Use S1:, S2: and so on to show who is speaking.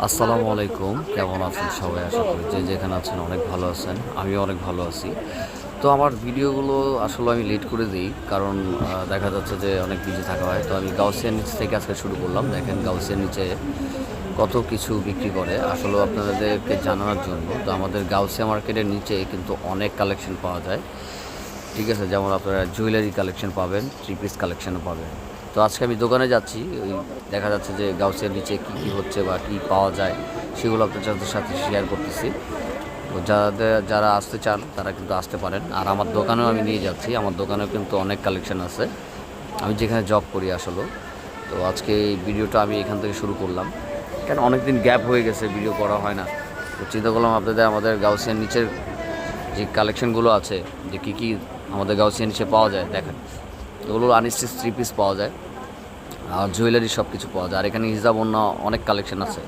S1: আসসালামু আলাইকুম, কেমন আছেন সবাই? আশা করি যে যেখানে আছেন অনেক ভালো আছেন। আমিও অনেক ভালো আছি। তো আমার ভিডিওগুলো আসলে আমি লেট করে দিই, কারণ দেখা যাচ্ছে যে অনেক বিজি থাকা হয়। তো আমি গাউসিয়ার নিচ থেকে আজকে শুরু করলাম। দেখেন গাউসিয়ার নিচে কত কিছু বিক্রি করে, আসলে আপনাদেরকে জানানোর জন্য। তো আমাদের গাউসিয়া মার্কেটের নিচে কিন্তু অনেক কালেকশন পাওয়া যায়। ঠিক আছে, যেমন আপনারা জুয়েলারি কালেকশন পাবেন, থ্রি পিস কালেকশনও পাবেন। তো আজকে আমি দোকানে যাচ্ছি, ওই দেখা যাচ্ছে যে গাউসের নিচে কী কী হচ্ছে বা কী পাওয়া যায় সেগুলো আপনাদের সাথে শেয়ার করতেছি। তো যারা আসতে চান তারা কিন্তু আসতে পারেন, আর আমার দোকানেও আমি নিয়ে যাচ্ছি। আমার দোকানেও কিন্তু অনেক কালেকশন আছে, আমি যেখানে জব করি আসলে। তো আজকে এই ভিডিওটা আমি এখান থেকে শুরু করলাম, কেন অনেক দিন গ্যাপ হয়ে গেছে, ভিডিও করা হয় না। তো চিন্তা করলাম আমাদের গাউসিয়ার নিচের যে কালেকশনগুলো আছে, যে কী কী আমাদের গাউসিয়ার নিচে পাওয়া যায় দেখেন। এগুলো আনস্টিচ থ্রি পিস পাওয়া যায়, আর জুয়েলারি সব কিছু পাওয়া যায়। আর এখানে হিজাব অন্য অনেক কালেকশন আছে।